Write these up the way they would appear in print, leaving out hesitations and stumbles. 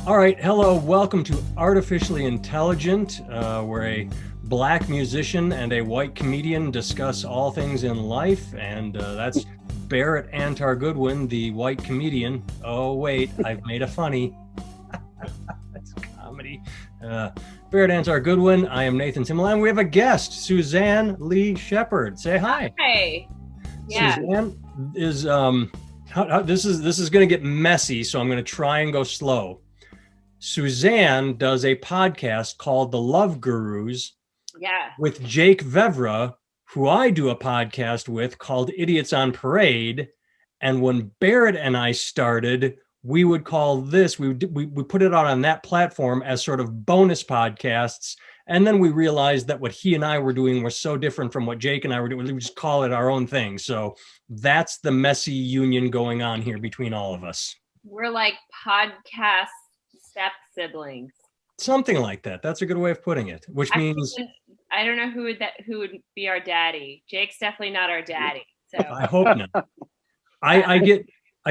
All right, hello, welcome to Artificially Intelligent, where a black musician and a white comedian discuss all things in life, and that's Barrett Antar Goodwin, the white comedian. Oh, wait, I've made a funny. That's comedy. Barrett Antar Goodwin, I am Nathan Timmel, and we have a guest, Suzanne Lea Shepherd. Say hi. Hi. Yeah. Suzanne is, this is going to get messy, so I'm going to try and go slow. Suzanne does a podcast called The Love Gurus with Jake Vevra, who I do a podcast with called Idiots on Parade. And when Barrett and I started, we would call this, we put it out on that platform as sort of bonus podcasts. And then we realized that what he and I were doing was so different from what Jake and I were doing. We just call it our own thing. So that's the messy union going on here between all of us. We're like podcast step siblings. Something like that. That's a good way of putting it. Which means I don't know who would be our daddy. Jake's definitely not our daddy. So I hope not. I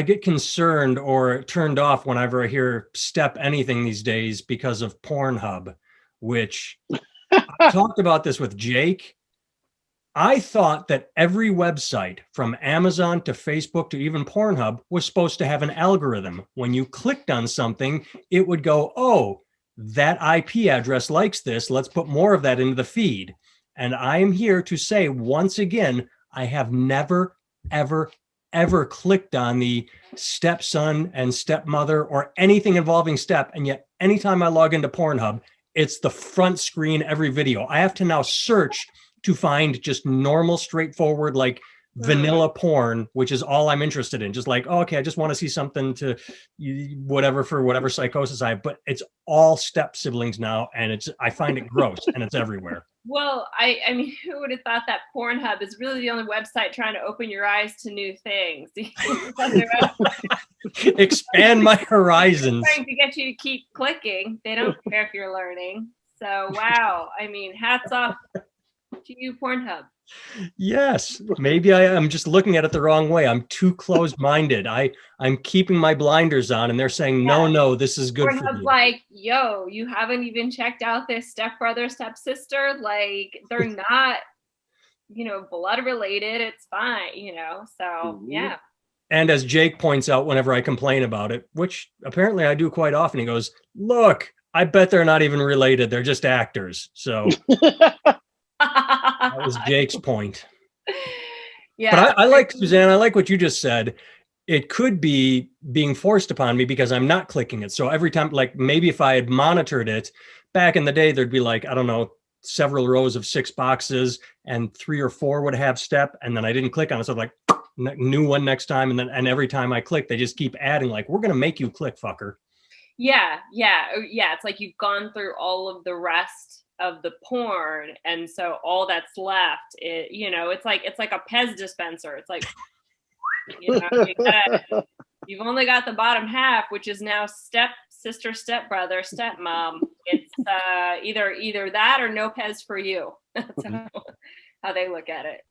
get concerned or turned off whenever I hear step anything these days because of Pornhub, which I talked about this with Jake. I thought that every website from Amazon to Facebook to even Pornhub was supposed to have an algorithm. When you clicked on something, it would go, oh, that IP address likes this. Let's put more of that into the feed. And I am here to say once again, I have never, ever clicked on the stepson and stepmother or anything involving step. And yet anytime I log into Pornhub, it's the front screen every video. I have to now search to find just normal, straightforward, like vanilla porn, which is all I'm interested in. Just like, oh, okay, I just want to see something to whatever for whatever psychosis I have, but it's all step siblings now. And I find it gross and it's everywhere. Well, I mean, who would have thought that Pornhub is really the only website trying to open your eyes to new things? Expand my horizons. Trying to get you to keep clicking. They don't care if you're learning. So, wow. I mean, hats off to you, Pornhub. Yes, maybe I am just looking at it the wrong way. I'm too closed-minded. I'm keeping my blinders on, and they're saying, no, this is good for you. Like, yo, you haven't even checked out this stepbrother, stepsister. Like, they're not, blood related. It's fine, So, yeah. And as Jake points out whenever I complain about it, which apparently I do quite often, he goes, look, I bet they're not even related. They're just actors. So that was Jake's point. Yeah. But I like, Suzanne, I like what you just said. It could be being forced upon me because I'm not clicking it. So every time, like maybe if I had monitored it back in the day, there'd be like, I don't know, several rows of 6 boxes and 3 or 4 would have step. And then I didn't click on it. So like new one next time. And every time I click, they just keep adding like, we're going to make you click, fucker. Yeah. It's like you've gone through all of the rest of the porn, and so all that's left, it's like a Pez dispenser. It's like, you've only got the bottom half, which is now step sister, stepbrother, stepmom. It's either that or no Pez for you. That's how they look at it.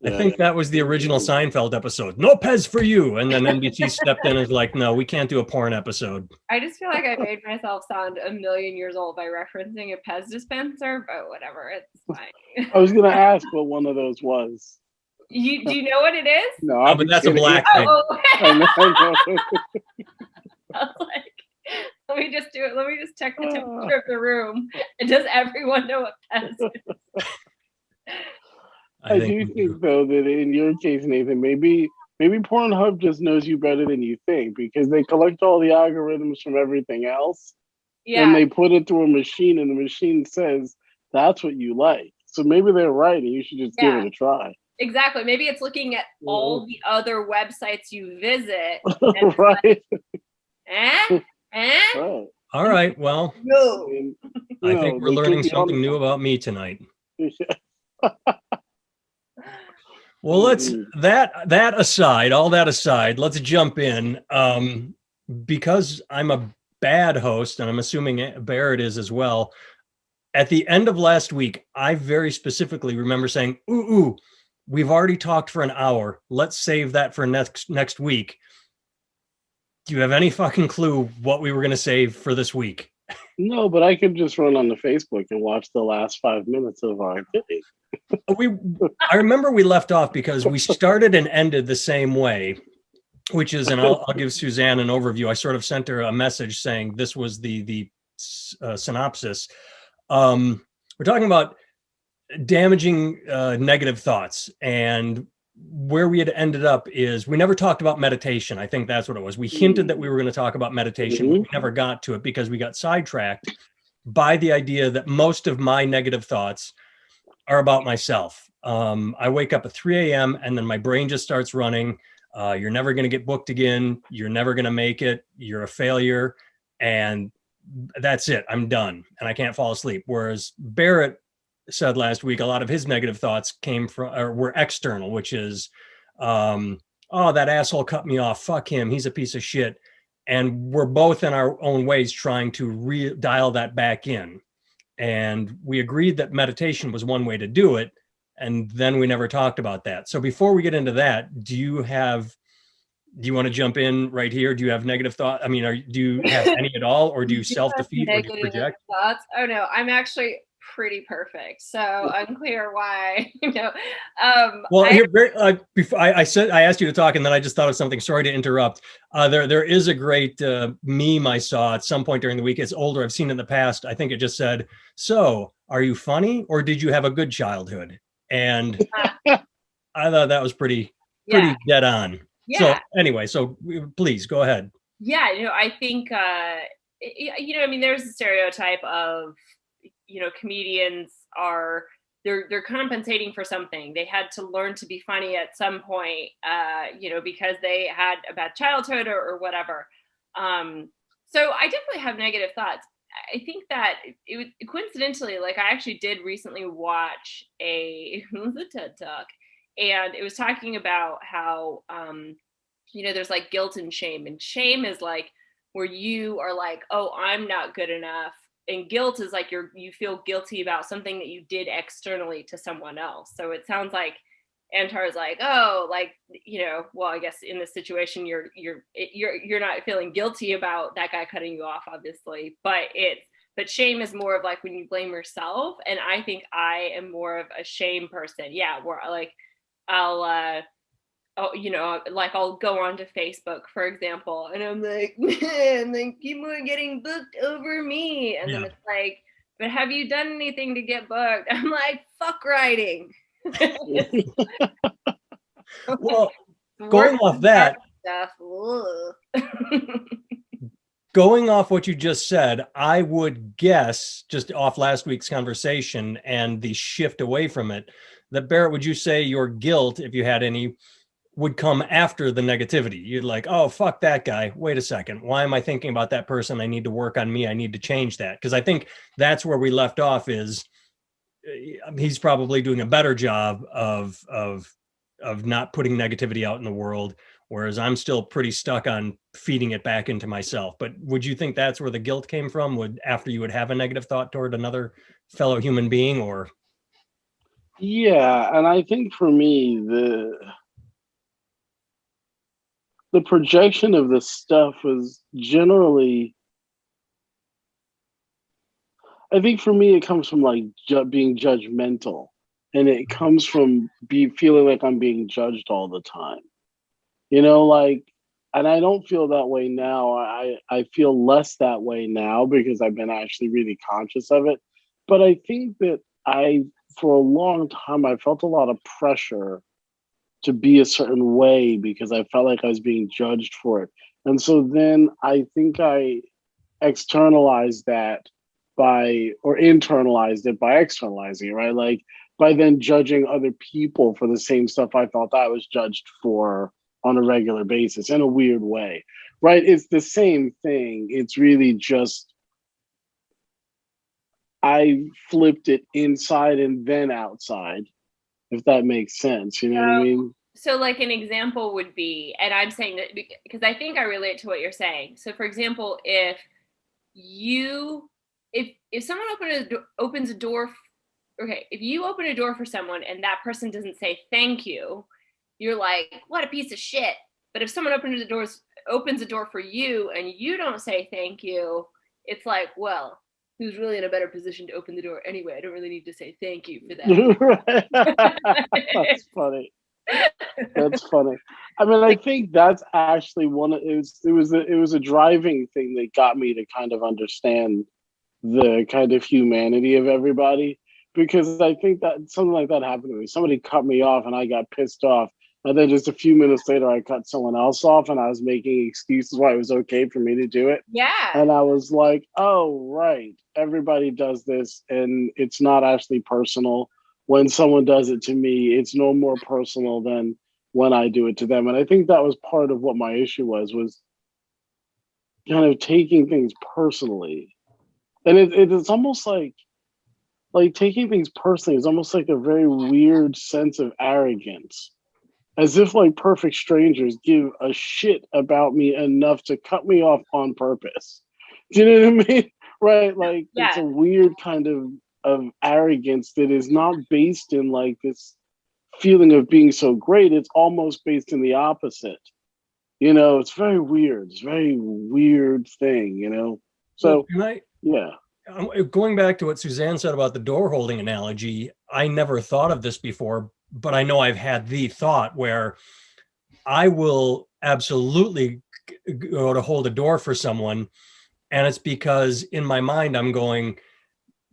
I think that was the original Seinfeld episode. No Pez for you. And then NBC stepped in and was like, no, we can't do a porn episode. I just feel like I made myself sound a million years old by referencing a Pez dispenser, but whatever, it's fine. I was going to ask what one of those was. Do you know what it is? No, but that's a black thing. I know. I was like, let me just do it. Let me just check the temperature of the room. And does everyone know what Pez is? I do think, though, that in your case, Nathan, maybe Pornhub just knows you better than you think because they collect all the algorithms from everything else. Yeah. And they put it through a machine, and the machine says that's what you like. So maybe they're right, and you should just give it a try. Exactly. Maybe it's looking at all the other websites you visit. Right. Right. All right. Well, I think we're learning something new about me tonight. Well, let's all that aside, let's jump in. Because I'm a bad host, and I'm assuming Barrett is as well. At the end of last week, I very specifically remember saying, ooh, we've already talked for an hour. Let's save that for next week. Do you have any fucking clue what we were going to say for this week? No, but I could just run on the Facebook and watch the last 5 minutes of our activity. I remember we left off because we started and ended the same way, which is, and I'll give Suzanne an overview. I sort of sent her a message saying this was the synopsis. We're talking about damaging negative thoughts, and where we had ended up is we never talked about meditation. I think that's what it was. We hinted that we were going to talk about meditation, but we never got to it because we got sidetracked by the idea that most of my negative thoughts are about myself. I wake up at 3 a.m. and then my brain just starts running. You're never going to get booked again. You're never going to make it. You're a failure. And that's it. I'm done. And I can't fall asleep. Whereas Barrett said last week, a lot of his negative thoughts came from, or were external, which is, oh, that asshole cut me off. Fuck him. He's a piece of shit. And we're both in our own ways trying to dial that back in. And we agreed that meditation was one way to do it. And then we never talked about that. So before we get into that, do you want to jump in right here? Do you have negative thought? I mean, do you have any at all, or do you self-defeat, or do you project? Thoughts? Oh no, I'm actually pretty perfect. So unclear why, Well, before I asked you to talk, and then I just thought of something. Sorry to interrupt. There is a great meme I saw at some point during the week. It's older. I've seen it in the past. I think it just said, "So, are you funny, or did you have a good childhood?" And I thought that was pretty dead on. Yeah. So anyway, please go ahead. Yeah, I think I mean, there's a stereotype of, comedians are they're compensating for something. They had to learn to be funny at some point, because they had a bad childhood or whatever. So I definitely have negative thoughts. I think that it was coincidentally, like, I actually did recently watch a TED Talk, and it was talking about how, there's like guilt and shame. And shame is like where you are like, oh, I'm not good enough. And guilt is like you feel guilty about something that you did externally to someone else. So it sounds like Antar's like, oh, like, well, I guess in this situation, you're not feeling guilty about that guy cutting you off, obviously, but shame is more of like when you blame yourself. And I think I am more of a shame person. Yeah. Where like, I'll go onto Facebook, for example, and I'm like, man, like, people are getting booked over me. And then it's like, but have you done anything to get booked? I'm like, fuck writing. Well, going off that stuff. Going off what you just said, I would guess, just off last week's conversation and the shift away from it, that Barrett, would you say your guilt, if you had any, would come after the negativity? You'd like, oh, fuck that guy. Wait a second. Why am I thinking about that person? I need to work on me. I need to change that. Because I think that's where we left off, is he's probably doing a better job of not putting negativity out in the world, whereas I'm still pretty stuck on feeding it back into myself. But would you think that's where the guilt came from? After you would have a negative thought toward another fellow human being, or? Yeah, and I think for me, the projection of this stuff was generally, I think for me, it comes from like being judgmental, and it comes from feeling like I'm being judged all the time. Like, and I don't feel that way now. I feel less that way now because I've been actually really conscious of it. But I think that for a long time, I felt a lot of pressure to be a certain way because I felt like I was being judged for it. And so then I think I externalized that or internalized it by externalizing it, right? Like by then judging other people for the same stuff I thought I was judged for on a regular basis in a weird way, right? It's the same thing. It's really just, I flipped it inside and then outside, if that makes sense. You know what I mean? So like an example would be, and I'm saying that because I think I relate to what you're saying. So for example, if someone opens a door, okay, if you open a door for someone and that person doesn't say thank you, you're like, what a piece of shit. But if someone opens opens a door for you and you don't say thank you, it's like, well, who's really in a better position to open the door anyway? I don't really need to say thank you for that. That's funny. That's funny. I mean, I think that's actually it was a driving thing that got me to kind of understand the kind of humanity of everybody, because I think that something like that happened to me. Somebody cut me off and I got pissed off. And then just a few minutes later, I cut someone else off and I was making excuses why it was okay for me to do it. Yeah. And I was like, oh, right. Everybody does this and it's not actually personal. When someone does it to me, it's no more personal than when I do it to them. And I think that was part of what my issue was kind of taking things personally. And it's almost like taking things personally is almost like a very weird sense of arrogance, as if like perfect strangers give a shit about me enough to cut me off on purpose. Do you know what I mean? Right? Like, yeah. It's a weird kind of arrogance that is not based in like this feeling of being so great. It's almost based in the opposite. You know, it's very weird. It's a very weird thing, you know? So, yeah. Going back to what Suzanne said about the door holding analogy, I never thought of this before, but I know I've had the thought where I will absolutely go to hold a door for someone. And it's because in my mind, I'm going,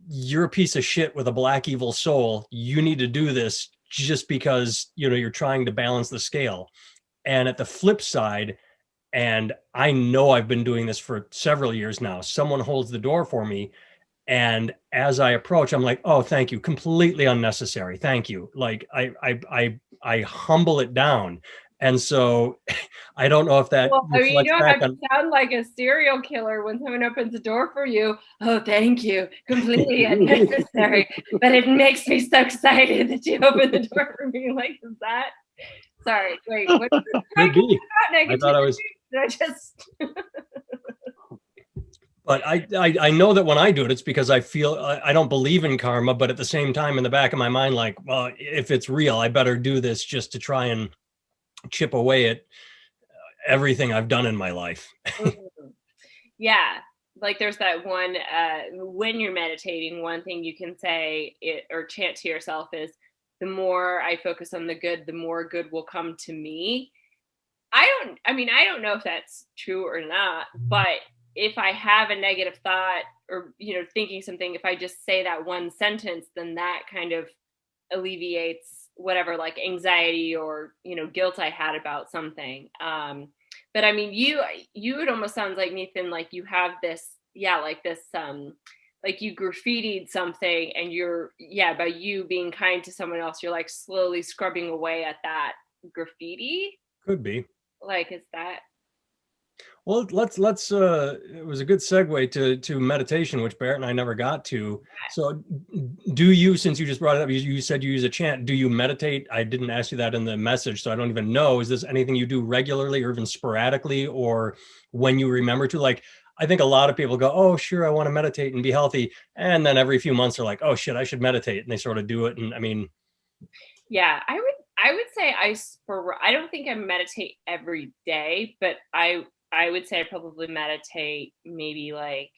you're a piece of shit with a black evil soul. You need to do this just because, you know, you're trying to balance the scale. And at the flip side, and I know I've been doing this for several years now, someone holds the door for me. And as I approach, I'm like, oh, thank you. Completely unnecessary. Thank you. Like I humble it down. And so I don't know if that. Well, I mean, you don't have to sound like a serial killer when someone opens the door for you. Oh, thank you. Completely unnecessary. But it makes me so excited that you opened the door for me. Like, is that? Sorry. Wait. What could be. I thought I was. Did I just? But I know that when I do it, it's because I feel I don't believe in karma, but at the same time, in the back of my mind, like, well, if it's real, I better do this just to try and chip away at everything I've done in my life. Yeah. Like there's that one, when you're meditating, one thing you can say or chant to yourself is, the more I focus on the good, the more good will come to me. I don't know if that's true or not, but if I have a negative thought or, you know, thinking something, if I just say that one sentence, then that kind of alleviates whatever like anxiety or, you know, guilt I had about something. But I mean, it almost sounds like, Nathan, like you have this, like this, like you graffitied something and by you being kind to someone else, you're like slowly scrubbing away at that graffiti. Could be. Like, is that? Well, let's it was a good segue to meditation, which Barrett and I never got to. So do you, since you just brought it up, you said you use a chant, do you meditate? I didn't ask you that in the message, so I don't even know. Is this anything you do regularly or even sporadically, or when you remember to? Like, I think a lot of people go, oh, sure, I want to meditate and be healthy. And then every few months they're like, oh shit, I should meditate. And they sort of do it. And I mean. Yeah, I would say I don't think I meditate every day, but I would say I probably meditate maybe like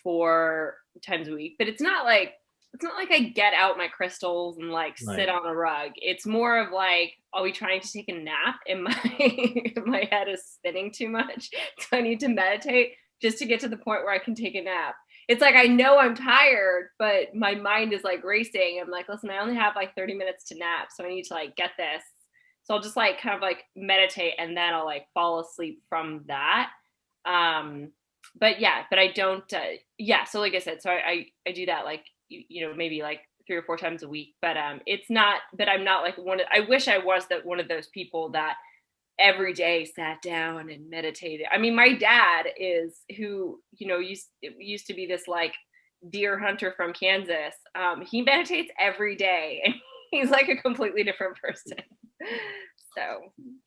4 times a week, but it's not like I get out my crystals and like sit on a rug. It's more of like, I'll be trying to take a nap and my head is spinning too much. So I need to meditate just to get to the point where I can take a nap. It's like, I know I'm tired, but my mind is like racing. I'm like, listen, I only have like 30 minutes to nap. So I need to like get this. So I'll just like kind of like meditate and then I'll like fall asleep from that. But I don't, so like I said, so I do that like, you know, maybe like 3 or 4 times a week, but it's not, but I'm not like I wish I was one of those people that every day sat down and meditated. I mean, my dad who, you know, used to be this like deer hunter from Kansas. He meditates every day and he's like a completely different person.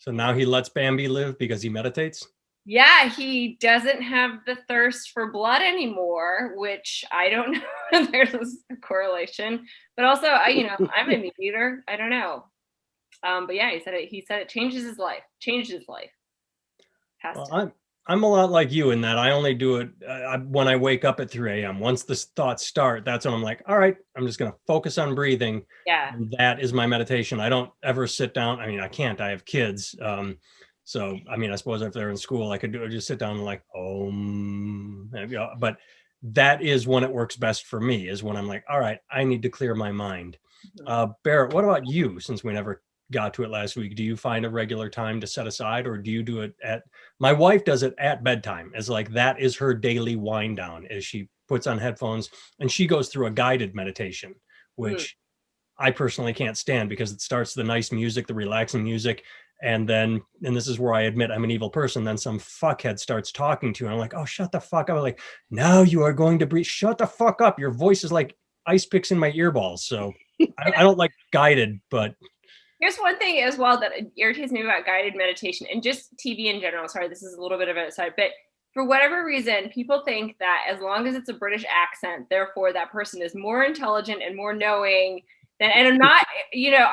So now he lets Bambi live because he meditates? Yeah, he doesn't have the thirst for blood anymore, which I don't know if there's a correlation. But also, I'm a meat eater. I don't know. But yeah, he said it changes his life. Changed his life. Well, I'm a lot like you in that I only do it when I wake up at 3 a.m. Once the thoughts start, that's when I'm like, all right, I'm just going to focus on breathing. Yeah. And that is my meditation. I don't ever sit down. I mean, I can't. I have kids. So, I mean, I suppose if they're in school, I could just sit down and like, but that is when it works best for me, is when I'm like, all right, I need to clear my mind. Barrett, what about you? Since we never got to it last week, do you find a regular time to set aside, or do you do it at, my wife does it at bedtime, as like that is her daily wind down, as she puts on headphones and she goes through a guided meditation, which I personally can't stand, because it starts the nice music, the relaxing music, and then, and this is where I admit I'm an evil person, then some fuckhead starts talking to you and I'm like, oh, shut the fuck up. I'm like, now you are going to breathe, shut the fuck up, your voice is like ice picks in my earballs. So I don't like guided, but here's one thing as well that irritates me about guided meditation and just TV in general. Sorry, this is a little bit of an aside, but for whatever reason, people think that as long as it's a British accent, therefore that person is more intelligent and more knowing than, and I'm not,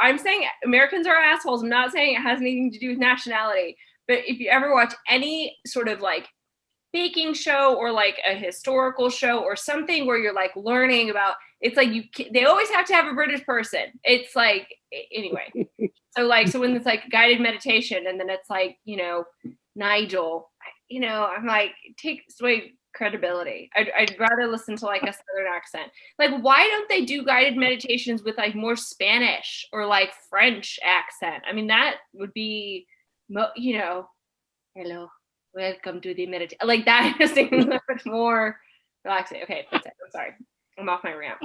I'm saying Americans are assholes. I'm not saying it has anything to do with nationality, but if you ever watch any sort of like baking show or like a historical show or something where you're like learning about, it's like they always have to have a British person. It's like, anyway. So when it's like guided meditation and then it's like, Nigel, I'm like, it takes away credibility. I'd rather listen to like a Southern accent. Like, why don't they do guided meditations with like more Spanish or like French accent? I mean, that would be, hello, welcome to the meditation. Like that just seems a little bit more relaxing. Okay, that's it. I'm sorry. I'm off my rant.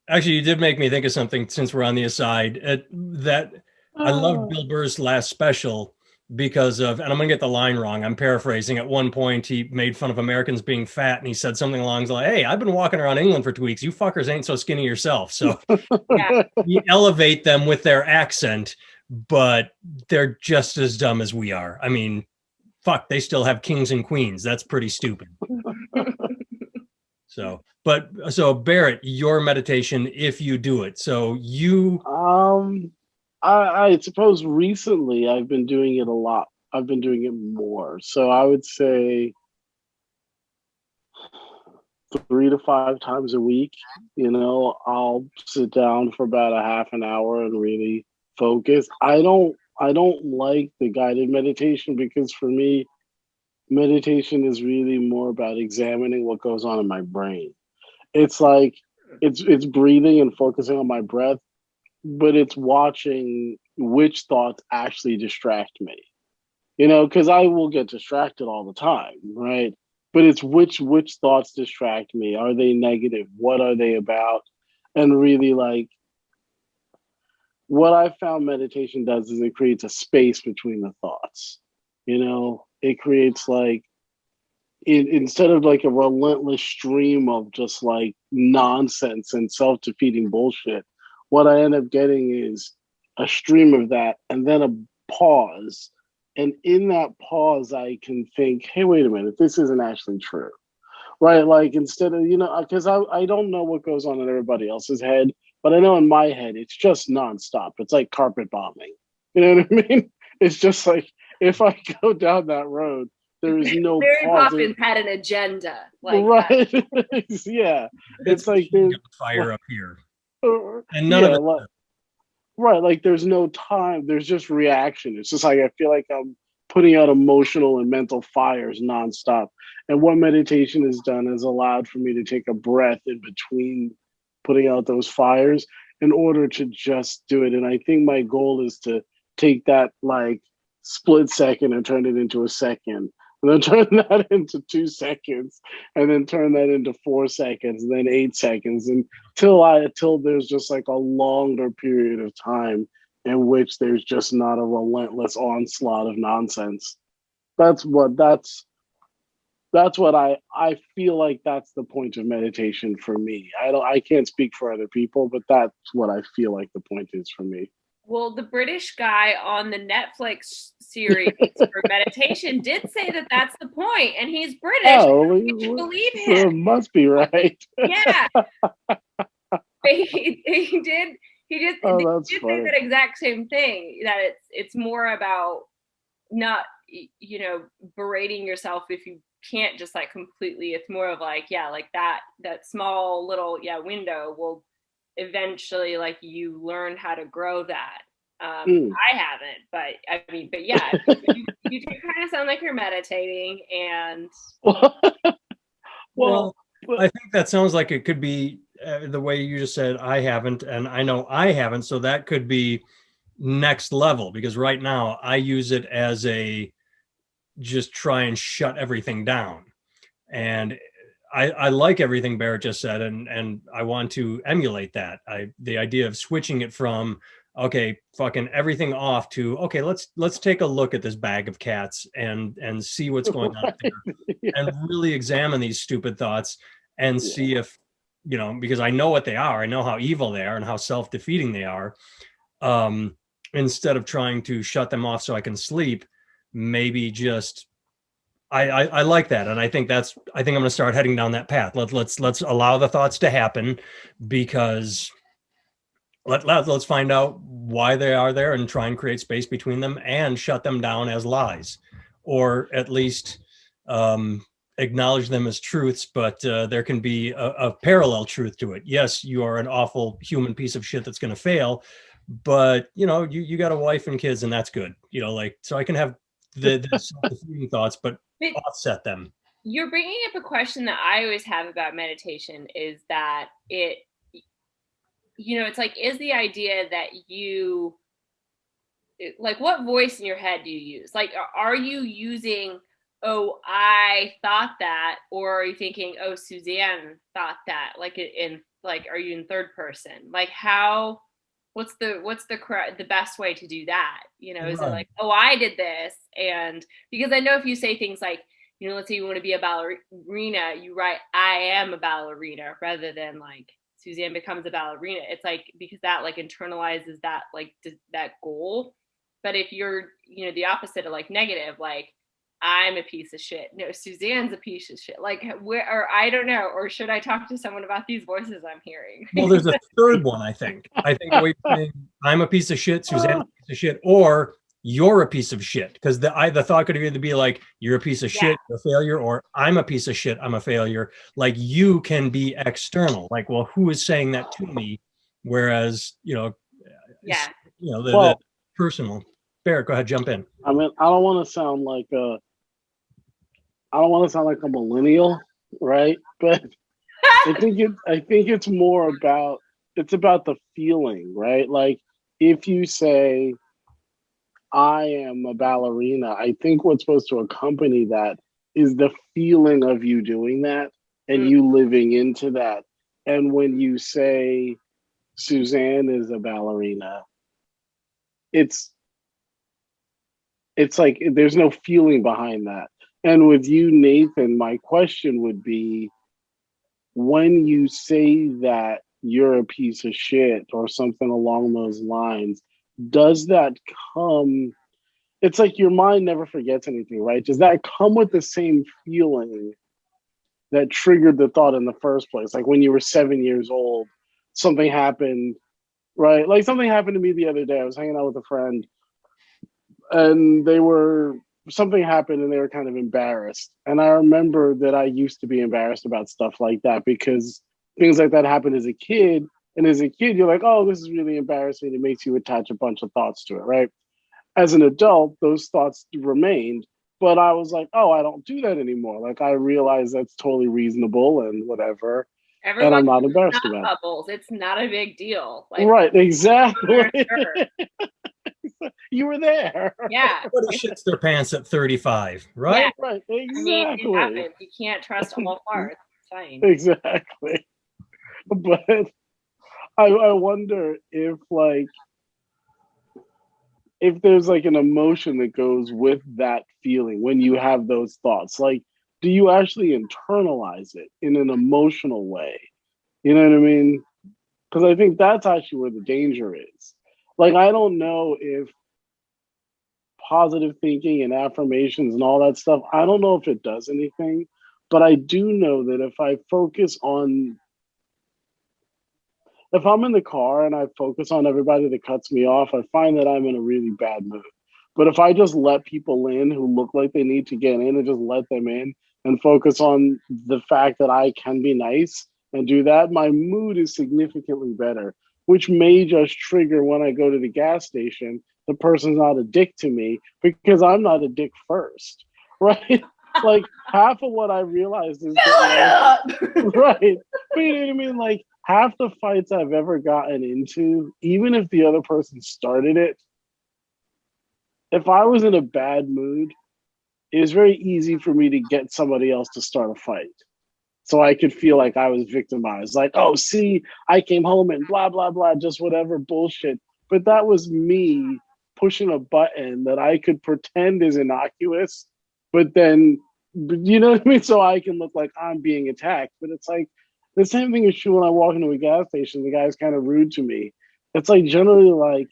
Actually, you did make me think of something, since we're on the aside, that I love Bill Burr's last special because of, and I'm going to get the line wrong, I'm paraphrasing. At one point, he made fun of Americans being fat, and he said something along the line, hey, I've been walking around England for 2 weeks. You fuckers ain't so skinny yourself. So you elevate them with their accent, but they're just as dumb as we are. I mean, fuck, they still have kings and queens. That's pretty stupid. So Barrett, your meditation, if you do it, so you. I suppose recently I've been doing it a lot. I've been doing it more. So I would say 3 to 5 times a week. I'll sit down for about a half an hour and really focus. I don't like the guided meditation, because for me, meditation is really more about examining what goes on in my brain. It's like it's breathing and focusing on my breath, but it's watching which thoughts actually distract me. Because I will get distracted all the time, right? But it's which thoughts distract me. Are they negative? What are they about? And really, like, what I found meditation does is it creates a space between the thoughts. It creates like, instead of like a relentless stream of just like nonsense and self-defeating bullshit, what I end up getting is a stream of that and then a pause. And in that pause, I can think, hey, wait a minute, this isn't actually true. Right? Like, instead of, because I don't know what goes on in everybody else's head, but I know in my head, it's just nonstop. It's like carpet bombing. You know what I mean? It's just like, if I go down that road, there is no Mary pause. Poppins had an agenda, like right? Yeah, it's like there's fire up here, and none of it. Right, like there's no time. There's just reaction. It's just like I feel like I'm putting out emotional and mental fires nonstop. And what meditation has done is allowed for me to take a breath in between putting out those fires in order to just do it. And I think my goal is to take that like split second and turn it into a second, and then turn that into 2 seconds, and then turn that into 4 seconds, and then 8 seconds, until there's just like a longer period of time in which there's just not a relentless onslaught of nonsense. That's what I feel like that's the point of meditation for me. I can't speak for other people, but that's what I feel like the point is for me. Well, the British guy on the Netflix series for meditation did say that that's the point, and he's British. Oh, you believe him? It must be right. Yeah, he did. He did say that exact same thing. That it's more about not you know, berating yourself if you can't just like completely. It's more of like, yeah, like that small little window will eventually, like, you learn how to grow that. I haven't, but I mean, but yeah, you do kind of sound like you're meditating, and well, I think that sounds like it could be the way you just said. I haven't, and I know I haven't, so that could be next level, because right now I use it as a just try and shut everything down. And I like everything Barrett just said, and I want to emulate that. The idea of switching it from, okay, fucking everything off, to, okay, let's take a look at this bag of cats and see what's going on up there, and really examine these stupid thoughts and see if, you know, because I know what they are, I know how evil they are and how self-defeating they are. Instead of trying to shut them off so I can sleep, maybe just I like that, and I think I'm going to start heading down that path. Let's allow the thoughts to happen, because let's find out why they are there and try and create space between them and shut them down as lies, or at least acknowledge them as truths. But there can be a parallel truth to it. Yes, you are an awful human piece of shit that's going to fail, but you know, you got a wife and kids, and that's good. You know, like, so I can have the self-defeating thoughts, but offset them. You're bringing up a question that I always have about meditation, is that it, you know, it's like, is the idea that you, like, what voice in your head do you use? Like, are you using, oh, I thought that, or are you thinking, oh, Suzanne thought that? Like, in, like, are you in third person? Like, how, what's the best way to do that? You know, is it like, oh, I did this? And because I know if you say things like, you know, let's say you want to be a ballerina, you write, I am a ballerina, rather than like, Suzanne becomes a ballerina. It's like, because that like internalizes that, like, that goal. But if you're, you know, the opposite of like negative, like, I'm a piece of shit, no, Suzanne's a piece of shit, like, where, or I don't know, or should I talk to someone about these voices I'm hearing? Well, there's a third one. I think the way you're saying, I'm a piece of shit, Suzanne's a piece of shit, or you're a piece of shit, because the thought could either be like, you're a piece of shit, you're a failure, or I'm a piece of shit, I'm a failure. Like, you can be external, like, well, who is saying that to me? Whereas, you know, you know, the personal. Barrett, go ahead, jump in. I mean, I don't want to sound like a millennial, right? But I think it's more about, it's about the feeling, right? Like, if you say, I am a ballerina, I think what's supposed to accompany that is the feeling of you doing that and you living into that. And when you say Suzanne is a ballerina, it's like there's no feeling behind that. And with you, Nathan, my question would be, when you say that you're a piece of shit or something along those lines, does that come, it's like your mind never forgets anything, right? Does that come with the same feeling that triggered the thought in the first place? Like when you were 7 years old, something happened, right? Like something happened to me the other day. I was hanging out with a friend and something happened and they were kind of embarrassed. And I remember that I used to be embarrassed about stuff like that because things like that happened as a kid. And as a kid, you're like, oh, this is really embarrassing. It makes you attach a bunch of thoughts to it, right? As an adult, those thoughts remained. But I was like, oh, I don't do that anymore. Like, I realize that's totally reasonable and whatever. Everyone, and I'm not embarrassed about it. Bubbles. It's not a big deal. Like, right, exactly. You were there. Yeah. Everybody shits their pants at 35, right? Yeah. Right, exactly. I mean, it happens. You can't trust all parts. It's fine. Exactly. But I wonder if there's like an emotion that goes with that feeling when you have those thoughts. Like, do you actually internalize it in an emotional way? You know what I mean? Because I think that's actually where the danger is. Like, I don't know if positive thinking and affirmations and all that stuff, I don't know if it does anything, but I do know that if I'm in the car and I focus on everybody that cuts me off, I find that I'm in a really bad mood. But if I just let people in who look like they need to get in and just let them in and focus on the fact that I can be nice and do that, my mood is significantly better, which may just trigger when I go to the gas station, the person's not a dick to me because I'm not a dick first, right? Like half of what I realized is that, right. But you know what I mean? Like half the fights I've ever gotten into, even if the other person started it, if I was in a bad mood, it was very easy for me to get somebody else to start a fight. So I could feel like I was victimized. Like, oh, see, I came home and blah, blah, blah, just whatever bullshit. But that was me pushing a button that I could pretend is innocuous, but then, you know what I mean? So I can look like I'm being attacked. But it's like the same thing is true when I walk into a gas station. The guy's kind of rude to me. It's like generally like,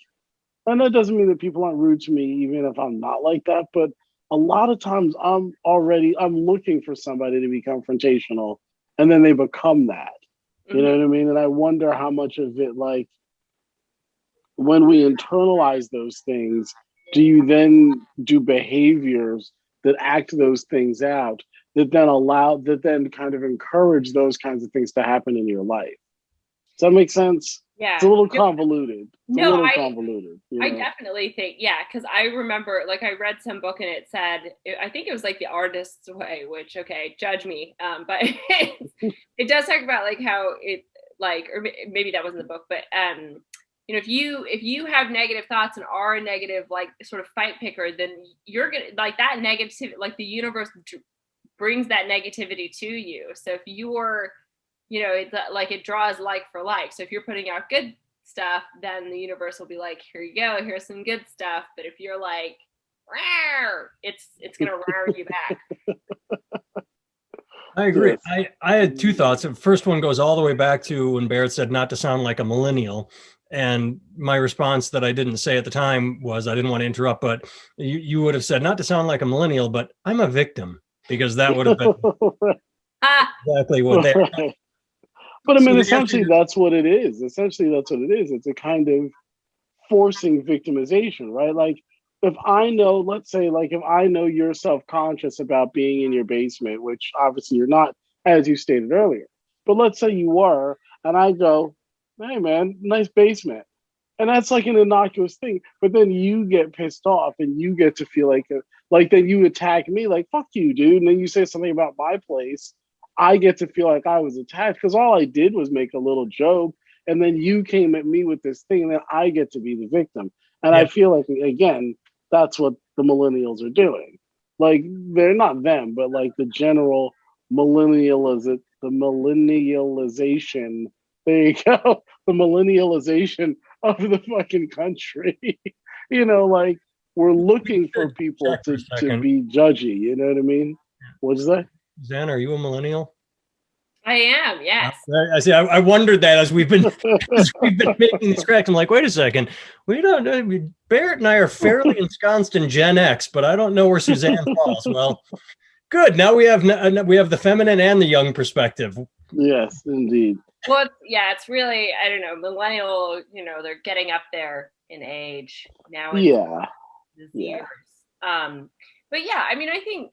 and that doesn't mean that people aren't rude to me, even if I'm not like that. But a lot of times I'm looking for somebody to be confrontational and then they become that. You know what I mean? And I wonder how much of it, like, when we internalize those things, do you then do behaviors that act those things out that then kind of encourage those kinds of things to happen in your life? Does that make sense? Yeah. It's a little convoluted. Convoluted. You know? I definitely think, because I remember, like, I read some book and it said, I think it was like The Artist's Way, which, okay, judge me. But it does talk about like how it, like, or maybe that wasn't the book, but you know, if you have negative thoughts and are a negative, like, sort of fight picker, then you're gonna, like, that negativity, like, the universe brings that negativity to you. So if you're, you know, it's like it draws like for like. So if you're putting out good stuff, then the universe will be like, here you go, here's some good stuff. But if you're like, rawr, it's gonna rawr you back. I agree. I had two thoughts. The first one goes all the way back to when Barrett said not to sound like a millennial. And my response that I didn't say at the time was, I didn't want to interrupt, but you would have said not to sound like a millennial, but I'm a victim, because that would have been exactly what they right. But I mean, essentially, that's what it is. It's a kind of forcing victimization, right? Like, if I know, let's say, like, if I know you're self-conscious about being in your basement, which obviously you're not, as you stated earlier, but let's say you were, and I go, hey, man, nice basement. And that's like an innocuous thing. But then you get pissed off and you get to feel like then you attack me, like, fuck you, dude. And then you say something about my place. I get to feel like I was attacked because all I did was make a little joke, and then you came at me with this thing, and then I get to be the victim. And I feel like, again, that's what the millennials are doing. Like, they're not them, but like the general millennialization. There you go, the millennialization of the fucking country. You know, like, we're looking for people to be judgy. You know what I mean? What's that? Suzanne, are you a millennial? I am, yes. I see. I wondered that as we've been making these cracks. I'm like, wait a second. We don't know. Barrett and I are fairly ensconced in Gen X, but I don't know where Suzanne falls. Well, good. Now we have the feminine and the young perspective. Yes, indeed. Well, it's really, I don't know, millennial, you know, they're getting up there in age now. Years. But yeah, I mean, I think,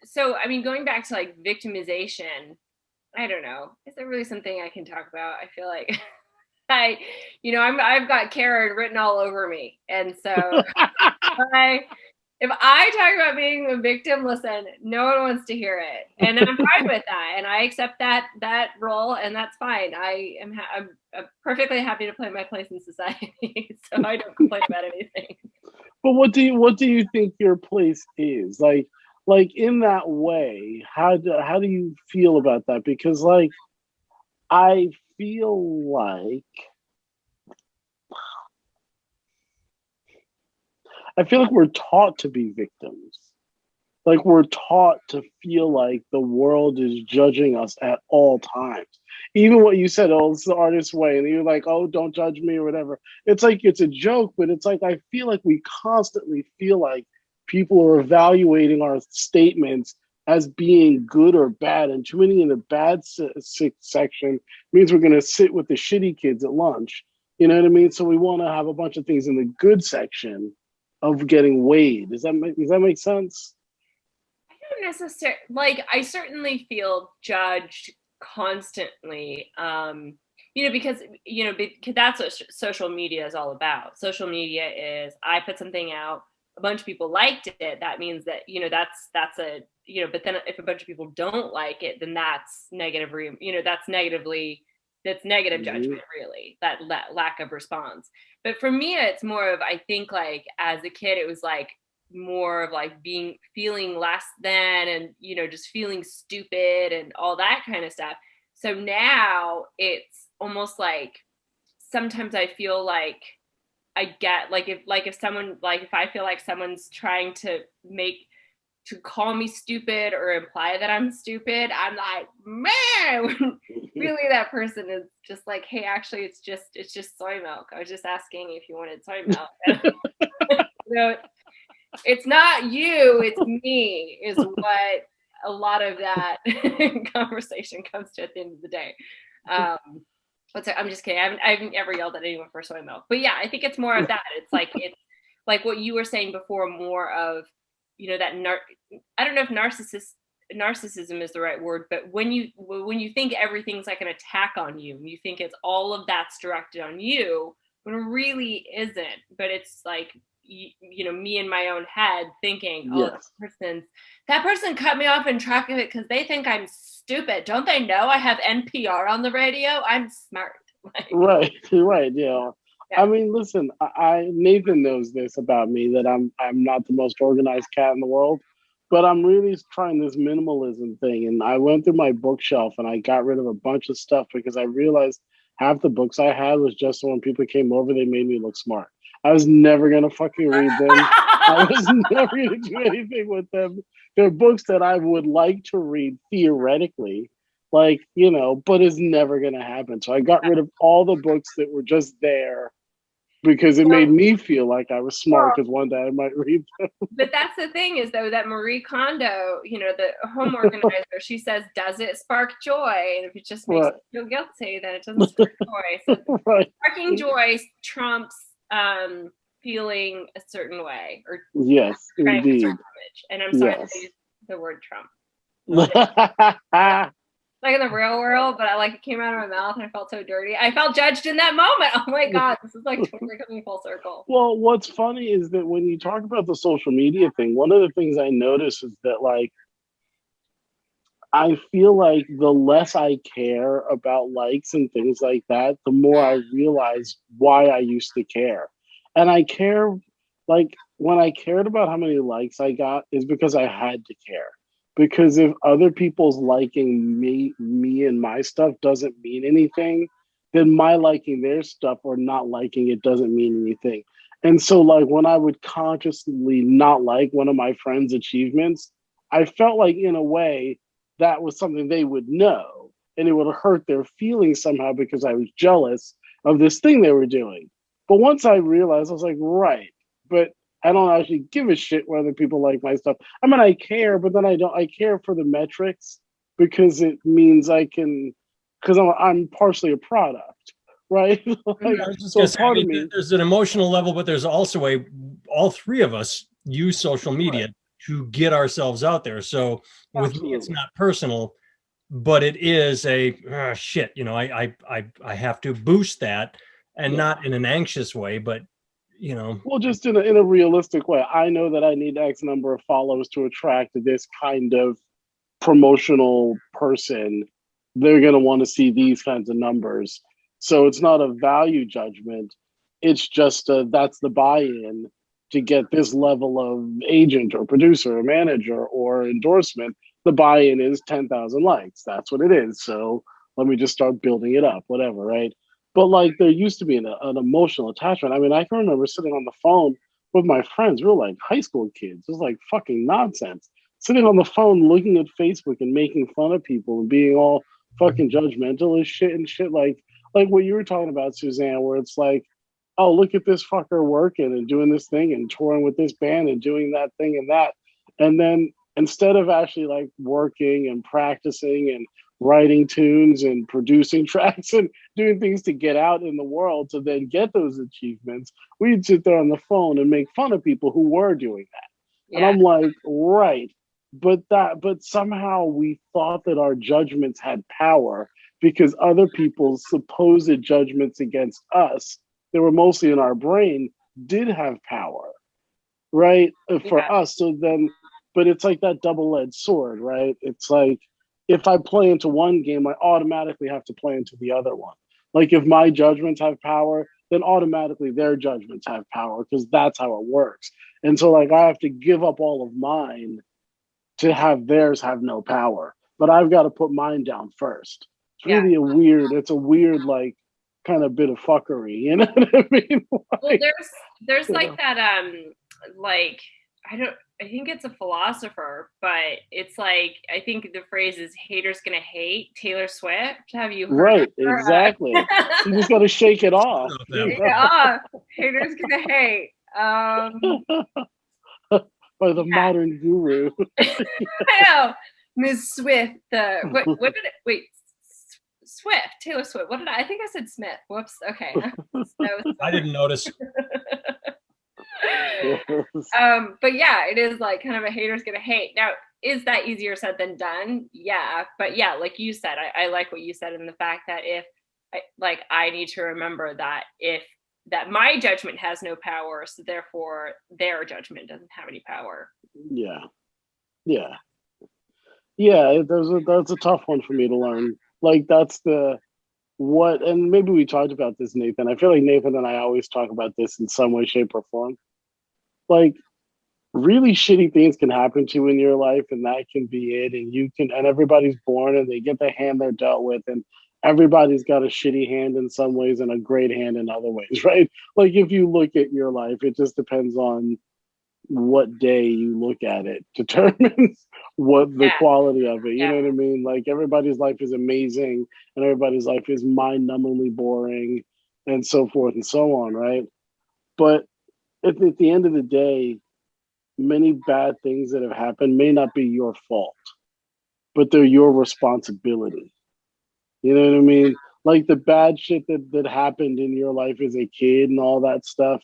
so, I mean, going back to like victimization, I don't know, is there really something I can talk about? I feel like I've got Karen written all over me. And so if I talk about being a victim, listen, no one wants to hear it. And I'm fine with that. And I accept that role, and that's fine. I'm perfectly happy to play my place in society. So I don't complain about anything. But what do you think your place is? Like in that way, how do you feel about that? Because, like, I feel like we're taught to be victims. Like, we're taught to feel like the world is judging us at all times. Even what you said, oh, it's the artist's way, and you're like, oh, don't judge me or whatever. It's like, it's a joke, but it's like, I feel like we constantly feel like people are evaluating our statements as being good or bad, and too many in the bad section means we're going to sit with the shitty kids at lunch. You know what I mean? So we want to have a bunch of things in the good section of getting weighed. Does that make sense? I don't necessarily, like, I certainly feel judged constantly. Because that's what social media is all about. Social media is, I put something out, a bunch of people liked it. That means that, that's a, but then if a bunch of people don't like it, then that's negative, that's negative judgment, really, that lack of response. But for me, it's more of, I think, like, as a kid, it was like more of like feeling less than, and, just feeling stupid and all that kind of stuff. So now it's almost like, sometimes I feel like I get, like, if I feel like someone's trying to call me stupid or imply that I'm stupid, I'm like, man, really that person is just like, hey, actually it's just soy milk. I was just asking if you wanted soy milk. It's not you, it's me, is what a lot of that conversation comes to at the end of the day. I'm just kidding. I haven't ever yelled at anyone for soy milk. But yeah, I think it's more of that. It's like what you were saying before, more of, that I don't know if narcissism is the right word, but when you think everything's like an attack on you, and you think it's all of that's directed on you, when it really isn't. But it's like, me in my own head thinking, yes. that person cut me off in traffic because they think I'm stupid. Don't they know I have NPR on the radio? I'm smart. Right, yeah. I mean, listen, Nathan knows this about me, that I'm not the most organized cat in the world, but I'm really trying this minimalism thing. And I went through my bookshelf and I got rid of a bunch of stuff because I realized half the books I had was just so when people came over, they made me look smart. I was never gonna fucking read them. I was never gonna do anything with them. They're books that I would like to read theoretically, but it's never gonna happen. So I got rid of all the books that were just there because it made me feel like I was smart, because one day I might read them. But that's the thing, is though, that Marie Kondo, the home organizer, she says, does it spark joy? And if it just makes you feel guilty, then it doesn't spark joy. So sparking joy trumps feeling a certain way, or yes, indeed. And I'm sorry to use the word Trump. Like in the real world, but it came out of my mouth and I felt so dirty. I felt judged in that moment. Oh my God, this is like totally coming full circle. Well, what's funny is that when you talk about the social media thing, one of the things I notice is that, I feel like the less I care about likes and things like that, the more I realize why I used to care. And I care, when I cared about how many likes I got, is because I had to care. Because if other people's liking me and my stuff doesn't mean anything, then my liking their stuff or not liking it doesn't mean anything. And so, when I would consciously not like one of my friends' achievements, I felt like, in a way, that was something they would know, and it would hurt their feelings somehow because I was jealous of this thing they were doing. But once I realized, I was like, right, but I don't actually give a shit whether people like my stuff. I mean, I care, but then I care for the metrics, because it means because I'm partially a product, right? Part of me, there's an emotional level, but there's also all three of us use social media to get ourselves out there. So with me, it's not personal, but it is shit. I have to boost that, and not in an anxious way, but well, just in a realistic way. I know that I need X number of follows to attract this kind of promotional person. They're going to want to see these kinds of numbers. So it's not a value judgment. It's just that's the buy-in to get this level of agent or producer or manager or endorsement. The buy-in is 10,000 likes. That's what it is. So let me just start building it up, whatever, right? But there used to be an emotional attachment. I mean, I can remember sitting on the phone with my friends. We were like high school kids. It was like fucking nonsense. Sitting on the phone, looking at Facebook and making fun of people and being all fucking judgmental as shit and shit. Like what you were talking about, Suzanne, where it's like, oh, look at this fucker working and doing this thing and touring with this band and doing that thing and that. And then instead of actually working and practicing and writing tunes and producing tracks and doing things to get out in the world to then get those achievements, we'd sit there on the phone and make fun of people who were doing that. Yeah. And I'm like, right. But somehow we thought that our judgments had power because other people's supposed judgments against us, they were mostly in our brain, did have power, right? For us. So then, but it's like that double-edged sword, right? It's like, if I play into one game, I automatically have to play into the other one. Like if my judgments have power, then automatically their judgments have power because that's how it works. And so like I have to give up all of mine to have theirs have no power, but I've got to put mine down first. It's really it's a weird like kind of bit of fuckery, you know what I mean? Like, well, there's like that like I think it's a philosopher, but it's like I think the phrase is "haters gonna hate." Taylor Swift, have you heard? Right, exactly. You just got to shake it off. Yeah, haters gonna hate. By the modern guru. I know, Ms. Swift. What did it? Wait, Swift, Taylor Swift. What did I think I said Smith. Whoops. Okay. I didn't notice. But yeah, it is like kind of a hater's gonna hate. Now, is that easier said than done? Yeah, but yeah, like you said, I like what you said in the fact that if I need to remember that that my judgment has no power, so therefore their judgment doesn't have any power. Yeah. That's a tough one for me to learn. Like that's and maybe we talked about this, Nathan. I feel like Nathan and I always talk about this in some way, shape, or form. Like really shitty things can happen to you in your life, and that can be it. And everybody's born and they get the hand they're dealt with, and everybody's got a shitty hand in some ways and a great hand in other ways, right? Like if you look at your life, it just depends on what day you look at it determines what the quality of it. You know what I mean? Like everybody's life is amazing and everybody's life is mind-numbingly boring and so forth and so on, right? But at the end of the day, many bad things that have happened may not be your fault, but they're your responsibility. You know what I mean? Like the bad shit that happened in your life as a kid and all that stuff,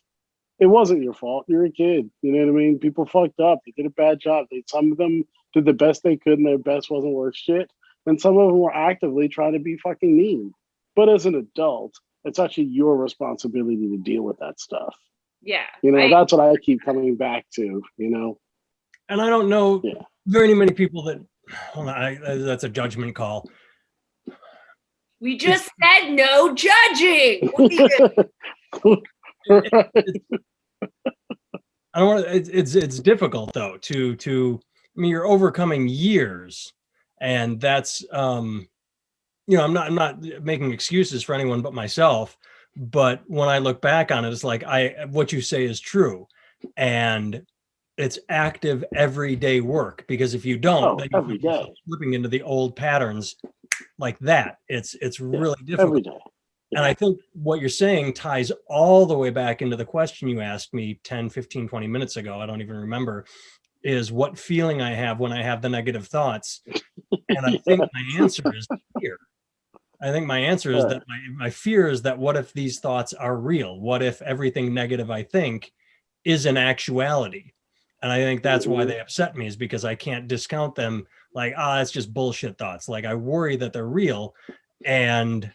it wasn't your fault. You're a kid. You know what I mean? People fucked up. They did a bad job. Some of them did the best they could and their best wasn't worth shit. And some of them were actively trying to be fucking mean. But as an adult, it's actually your responsibility to deal with that stuff. Yeah. You know, that's what I keep coming back to, you know? And I don't know very many people that, that's a judgment call. We just said no judging. I don't want. It's difficult though to. I mean, you're overcoming years, and that's you know, I'm not making excuses for anyone but myself. But when I look back on it, it's like what you say is true, and it's active everyday work. Because if you don't, then every day slipping into the old patterns like that. It's really difficult. Every day. And I think what you're saying ties all the way back into the question you asked me 10, 15, 20 minutes ago. I don't even remember, is what feeling I have when I have the negative thoughts. And I think my answer is fear. I think my answer is that my fear is that what if these thoughts are real? What if everything negative I think is an actuality? And I think that's why they upset me, is because I can't discount them like, it's just bullshit thoughts. Like I worry that they're real. And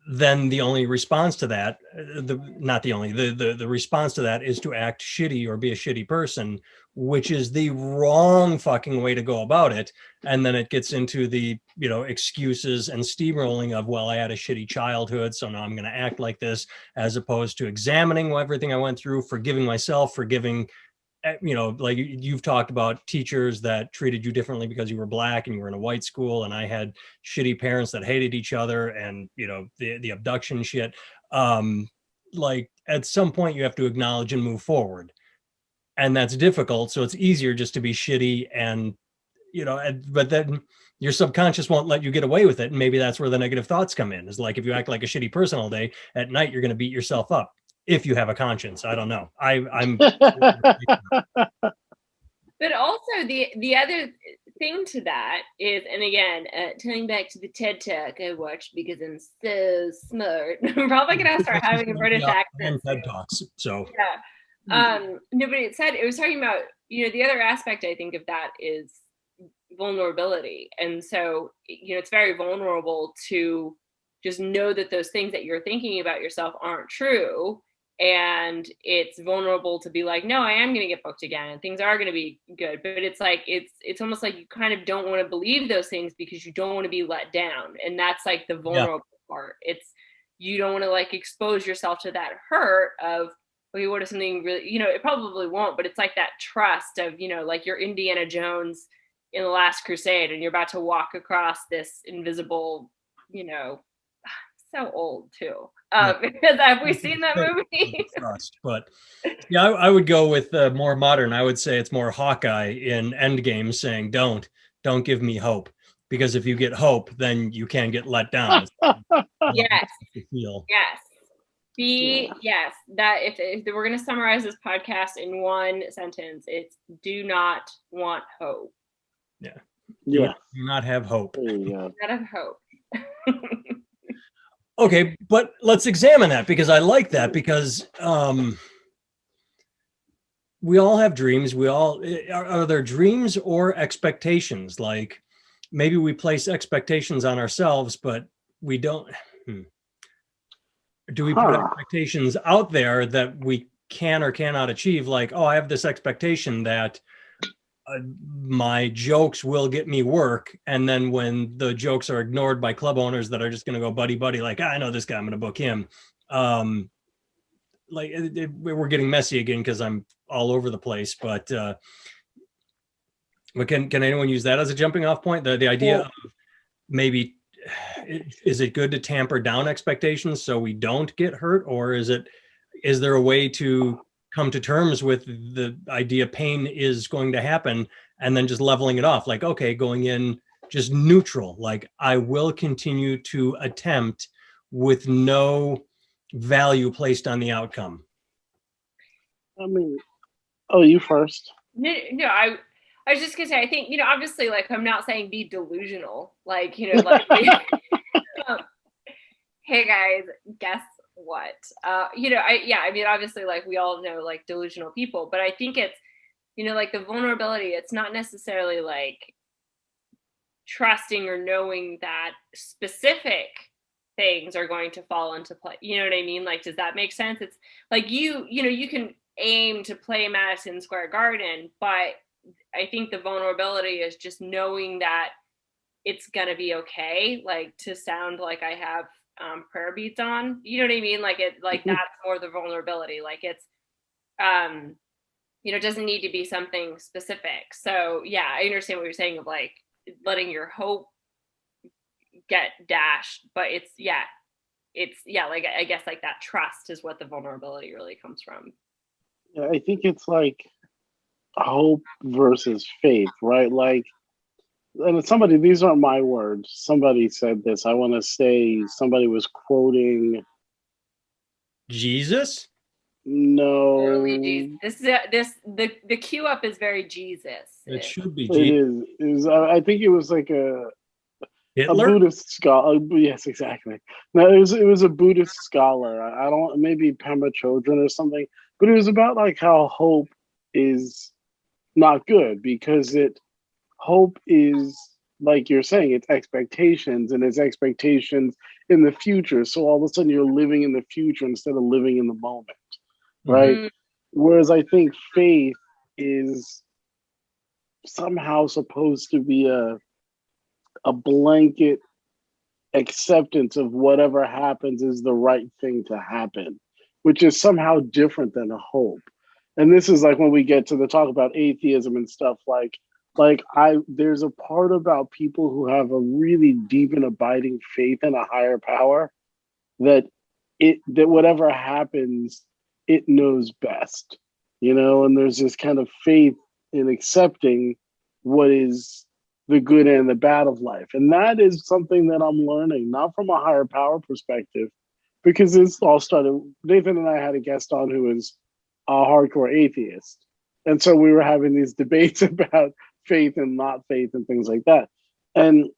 then the only response to that, the response to that is to act shitty or be a shitty person, which is the wrong fucking way to go about it. And then it gets into the, you know, excuses and steamrolling of, well, I had a shitty childhood, so now I'm going to act like this, as opposed to examining everything I went through, forgiving myself, forgiving, you know, like you've talked about teachers that treated you differently because you were black and you were in a white school, and I had shitty parents that hated each other, and you know, the abduction shit. Like at some point you have to acknowledge and move forward, and that's difficult. So it's easier just to be shitty, and you know, but then your subconscious won't let you get away with it, and maybe that's where the negative thoughts come in. Is like if you act like a shitty person all day, at night you're going to beat yourself up. If you have a conscience. I don't know. I'm But also the other thing to that is, and again, turning back to the TED Talk I watched because I'm so smart. I'm probably gonna start having a British accent. TED Talks. So yeah. No, but it was talking about, the other aspect I think of that is vulnerability. And so, it's very vulnerable to just know that those things that you're thinking about yourself aren't true. And it's vulnerable to be like, no, I am going to get booked again and things are going to be good. But it's like, it's almost like you kind of don't want to believe those things because you don't want to be let down. And that's like the vulnerable part. It's, you don't want to like expose yourself to that hurt of, okay, what if something really, it probably won't, but it's like that trust of, like you're Indiana Jones in The Last Crusade and you're about to walk across this invisible, so old too. Because have we seen that movie? Trust, but yeah, I would go with more modern. I would say it's more Hawkeye in Endgame saying, "Don't give me hope," because if you get hope, then you can get let down. Yes. Yes. That if we're going to summarize this podcast in one sentence, it's do not want hope. Yeah. Do not have hope. Do not have hope. Okay, but let's examine that because I like that because we all have dreams. We all are there dreams or expectations? Like maybe we place expectations on ourselves, but we don't. Do we put expectations out there that we can or cannot achieve? Like, oh, I have this expectation that my jokes will get me work, and then when the jokes are ignored by club owners that are just going to go buddy like, I know this guy, I'm going to book him. We're getting messy again because I'm all over the place, but can anyone use that as a jumping off point? The idea of maybe, is it good to tamper down expectations so we don't get hurt, or is there a way to come to terms with the idea pain is going to happen and then just leveling it off? Like, okay, going in just neutral, like I will continue to attempt with no value placed on the outcome. I mean, you first. No, I was just gonna say, I think, obviously, like, I'm not saying be delusional, like, like, hey guys, guess what? I mean, obviously, like, we all know, like, delusional people, but I think it's, like the vulnerability, it's not necessarily like trusting or knowing that specific things are going to fall into play. You know what I mean? Like, does that make sense? It's like, you can aim to play Madison Square Garden, but I think the vulnerability is just knowing that it's gonna be okay, like to sound like I have prayer beads on, you know what I mean? Like it, like that's more the vulnerability. Like it's, it doesn't need to be something specific. So yeah, I understand what you're saying of like letting your hope get dashed, but it's like, I guess like that trust is what the vulnerability really comes from. Yeah, I think it's like hope versus faith, right? Like, and these aren't my words. Somebody said this. I want to say somebody was quoting Jesus. No, early Jesus. The cue up is very Jesus. It should be Jesus. It is. I think it was like a Buddhist scholar. Yes, exactly. No, it was a Buddhist scholar. I don't, maybe Pema Chodron or something. But it was about like how hope is not good because hope is, like you're saying, it's expectations, and it's expectations in the future. So all of a sudden you're living in the future instead of living in the moment, right? Mm-hmm. Whereas I think faith is somehow supposed to be a blanket acceptance of whatever happens is the right thing to happen, which is somehow different than a hope. And this is like when we get to the talk about atheism and stuff, there's a part about people who have a really deep and abiding faith in a higher power that whatever happens, it knows best, and there's this kind of faith in accepting what is the good and the bad of life. And that is something that I'm learning, not from a higher power perspective, because it's all started. Nathan and I had a guest on who is a hardcore atheist. And so we were having these debates about faith and not faith and things like that. And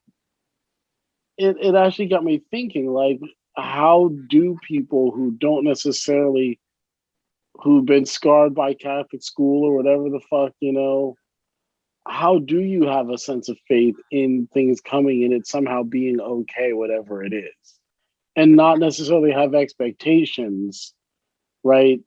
it actually got me thinking, like, how do people who don't necessarily, who've been scarred by Catholic school or whatever the fuck, how do you have a sense of faith in things coming and it somehow being okay, whatever it is, and not necessarily have expectations, right?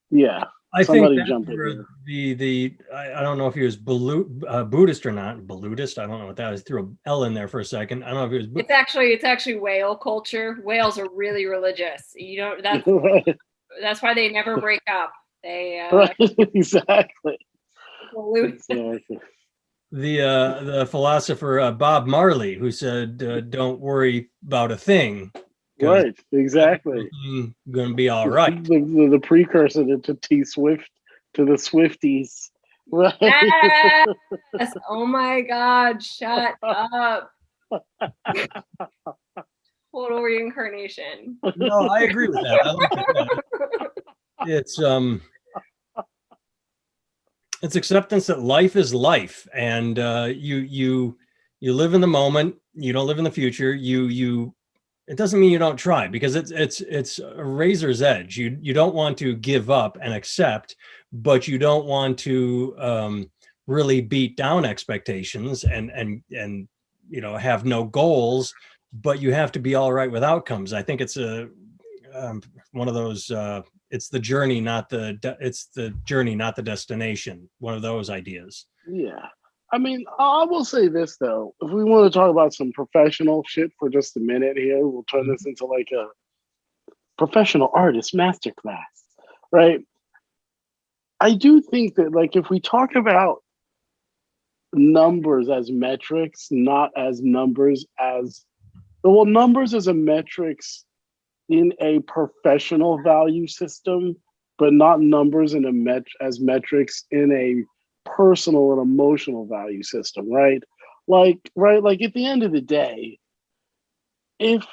Yeah. I Somebody think jump that's in where I don't know if he was Buddhist or not. Buddhist, I don't know what that is. Threw a L in there for a second. I don't know if he was. It's actually whale culture. Whales are really religious. That's why they never break up. They right, exactly. The philosopher Bob Marley, who said, "Don't worry about a thing." Right, exactly. Going to be all right. The precursor to T Swift, to the Swifties. Right. Yes. Oh my God! Shut up. Total reincarnation. No, I agree with that. I like that. It's acceptance that life is life, and you live in the moment. You don't live in the future. It doesn't mean you don't try, because it's a razor's edge. You don't want to give up and accept, but you don't want to really beat down expectations and have no goals, but you have to be all right with outcomes. I think it's one of those. It's the journey, not the destination. One of those ideas. Yeah. I mean, I will say this, though. If we want to talk about some professional shit for just a minute here, we'll turn this into like a professional artist masterclass, right? I do think that, like, if we talk about numbers as metrics, not as numbers as, well, numbers as a metrics in a professional value system, but not numbers as metrics in a personal and emotional value system, right? Like at the end of the day, if,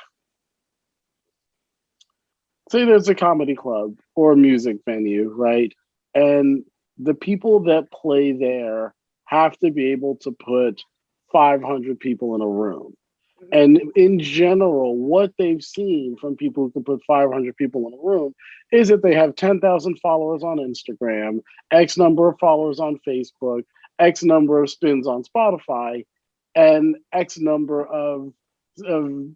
say, there's a comedy club or a music venue, right? And the people that play there have to be able to put 500 people in a room. And in general, what they've seen from people who can put 500 people in a room is that they have 10,000 followers on Instagram, X number of followers on Facebook, X number of spins on Spotify, and X number of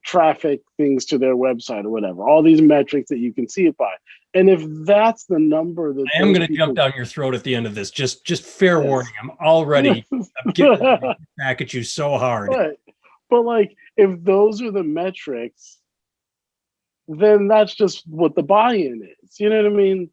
traffic things to their website or whatever. All these metrics that you can see it by. And if that's the number that I am going to jump down your throat at the end of this. Just fair warning. I'm already getting back at you so hard. Right. But like, if those are the metrics, then that's just what the buy-in is. You know what I mean?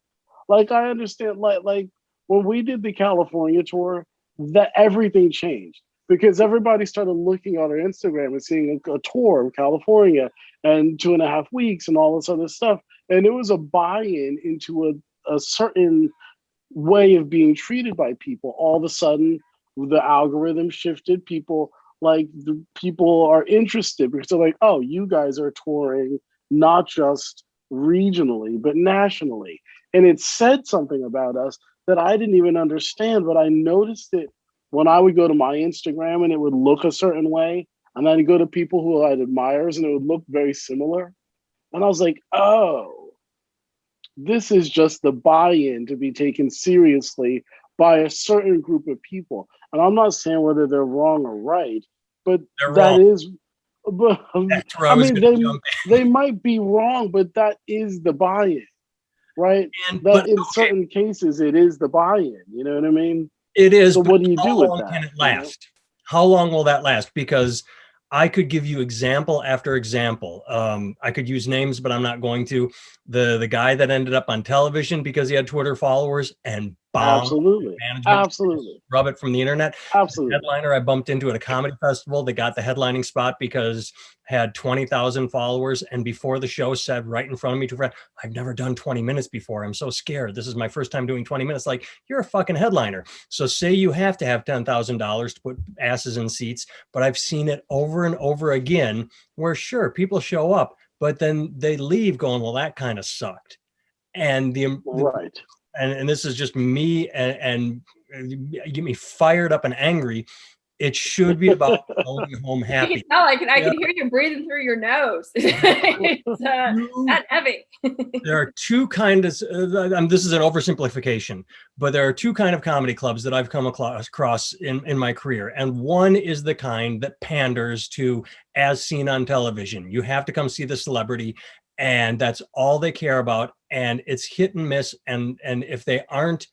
Like, I understand, like when we did the California tour, that everything changed because everybody started looking on our Instagram and seeing a tour of California and 2.5 weeks and all this other stuff. And it was a buy-in into a certain way of being treated by people. All of a sudden, the algorithm shifted. People are interested because they're like, oh, you guys are touring not just regionally, but nationally. And it said something about us that I didn't even understand, but I noticed it when I would go to my Instagram and it would look a certain way. And then I'd go to people who I admires and it would look very similar. And I was like, oh, this is just the buy-in to be taken seriously by a certain group of people. And I'm not saying whether they're wrong or right, but but I mean, they might be wrong, but that is the buy-in, right? But in certain cases, it is the buy-in. You know what I mean? It is. So what do you do with that? How long can it last? How long will that last? Because I could give you example after example. I could use names, but I'm not going to. The guy that ended up on television because he had Twitter followers and bombed. Absolutely. Absolutely. Rub it from the internet. Absolutely. The headliner I bumped into at a comedy festival that got the headlining spot because had 20,000 followers. And before the show said right in front of me to a friend, I've never done 20 minutes before. I'm so scared. This is my first time doing 20 minutes. Like, you're a fucking headliner. So say you have to have $10,000 to put asses in seats, but I've seen it over and over again where sure, people show up, but then they leave going, well, that kind of sucked. And right. And this is just me and get me fired up and angry. It should be about going home happy. You can tell, I can hear you breathing through your nose. It's not heavy. There are two kinds of, this is an oversimplification, but there are two kind of comedy clubs that I've come across in my career. And one is the kind that panders to as seen on television. You have to come see the celebrity, and that's all they care about. And it's hit and miss. And if they aren't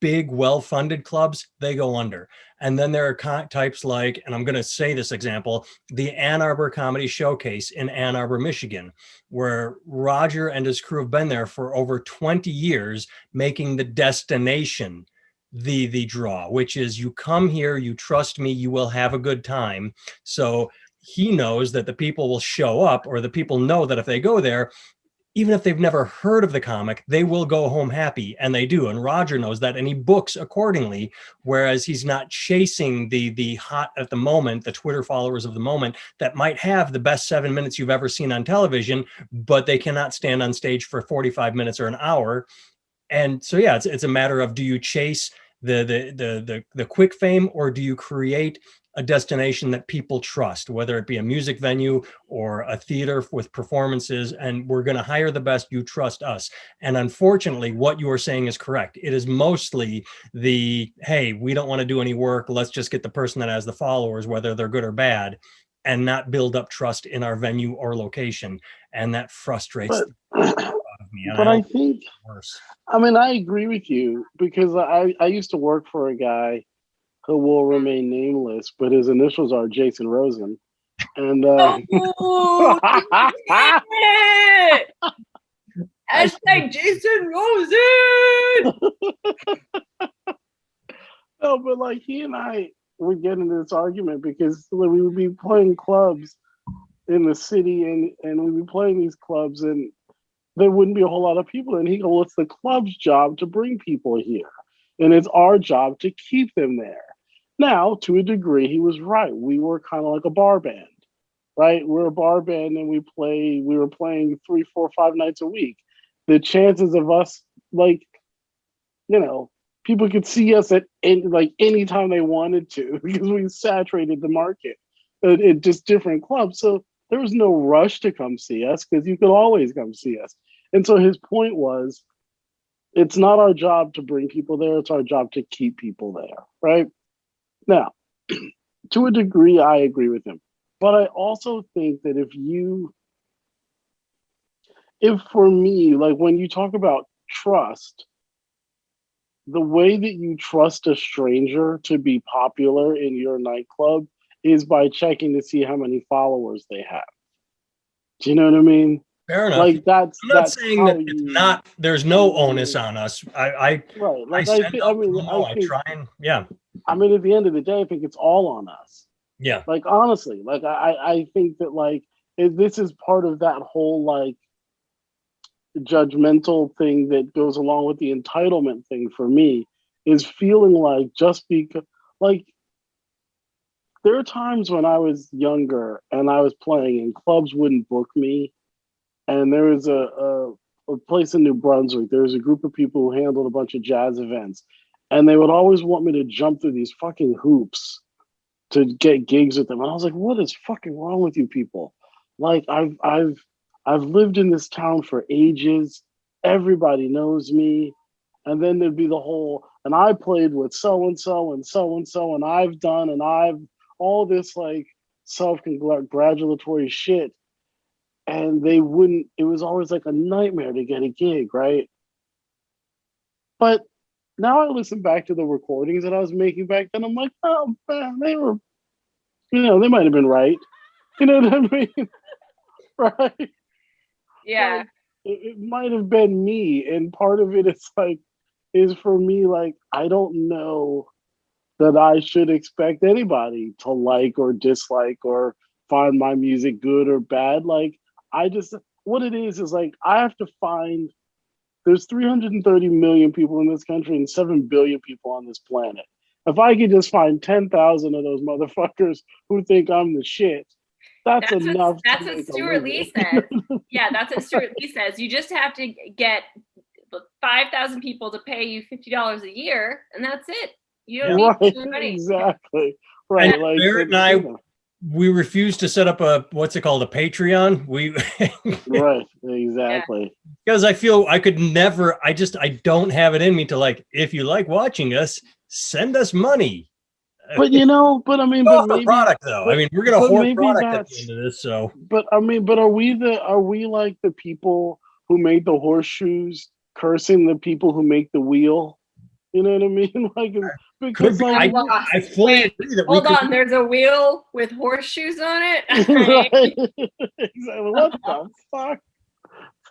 big, well-funded clubs, they go under. And then there are types like, and I'm going to say this example, the Ann Arbor Comedy Showcase in Ann Arbor, Michigan, where Roger and his crew have been there for over 20 years, making the destination the draw, which is you come here, you trust me, you will have a good time. So he knows that the people will show up, or the people know that if they go there, even if they've never heard of the comic, they will go home happy, and they do. And Roger knows that, and he books accordingly, whereas he's not chasing the hot at the moment, the Twitter followers of the moment that might have the best 7 minutes you've ever seen on television, but they cannot stand on stage for 45 minutes or an hour. And so, yeah, it's a matter of, do you chase the quick fame, or do you create a destination that people trust, whether it be a music venue or a theater with performances, and we're going to hire the best, you trust us. And unfortunately, what you are saying is correct. It is mostly hey, we don't want to do any work, let's just get the person that has the followers, whether they're good or bad, and not build up trust in our venue or location. And that frustrates me. But I think, I agree with you, because I used to work for a guy who will remain nameless, but his initials are Jason Rosen. And hashtag Jason Rosen. No, but like he and I would get into this argument because we would be playing clubs in the city, and we'd be playing these clubs, and there wouldn't be a whole lot of people. And he goes, well, it's the club's job to bring people here, and it's our job to keep them there. Now, to a degree, he was right. We were kind of like a bar band, right? We're a bar band, and we were playing 3, 4, 5 nights a week. The chances of us, people could see us at any time they wanted to, because we saturated the market at just different clubs. So there was no rush to come see us, because you could always come see us. And so his point was, it's not our job to bring people there. It's our job to keep people there, right? Now, to a degree, I agree with him. But I also think that if for me, like when you talk about trust, the way that you trust a stranger to be popular in your nightclub is by checking to see how many followers they have. Do you know what I mean? Fair enough. Like I'm not saying that it's not. There's no onus on us. I try and yeah. I mean, at the end of the day, I think it's all on us. Yeah. Like honestly, like I think that this is part of that whole judgmental thing that goes along with the entitlement thing for me, is feeling like just because there are times when I was younger and I was playing and clubs wouldn't book me. And there was a place in New Brunswick. There was a group of people who handled a bunch of jazz events. And they would always want me to jump through these fucking hoops to get gigs with them. And I was like, what is fucking wrong with you people? Like I've lived in this town for ages. Everybody knows me. And then there'd be the whole, and I played with so-and-so and so-and-so, and I've done, and I've all this self-congratulatory shit. And they wouldn't, it was always like a nightmare to get a gig, right? But now I listen back to the recordings that I was making back then. I'm like, oh man, they were, they might have been right. You know what I mean? Right? Yeah. It might have been me. And part of it is for me, I don't know that I should expect anybody to like or dislike or find my music good or bad. What it is I have to find, there's 330 million people in this country and 7 billion people on this planet. If I could just find 10,000 of those motherfuckers who think I'm the shit, that's enough. That's what Stuart Lee says. Yeah, that's what Stuart Lee says. You just have to get 5,000 people to pay you $50 a year, and that's it. You don't need right, money. exactly. Right. And Like Barrett and I, we refuse to set up a, what's it called, a Patreon. We right, exactly. because I feel I could never, I don't have it in me to like, if you like watching us, send us money. But you know, but I mean, but maybe product though. but, I mean, we're gonna but hoard maybe product at that's. the end of this. So, But I mean, but are we like the people who made the horseshoes cursing the people who make the wheel? You know what I mean? Like because like I fully agree that hold on, there's a wheel with horseshoes on it. Right. Exactly. What the fuck?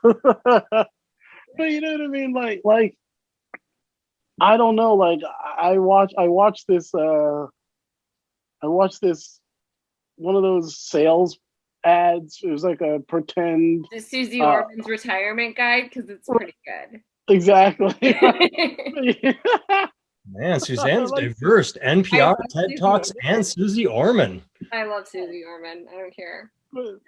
But you know what I mean? Like I don't know. Like I watched this one of those sales ads. It was like a pretend the Susie Orman's retirement guide because it's pretty good. Exactly. Man, Suzanne's diverse. NPR, TED Talks, and Susie Orman. I love Susie Orman. I don't care. But,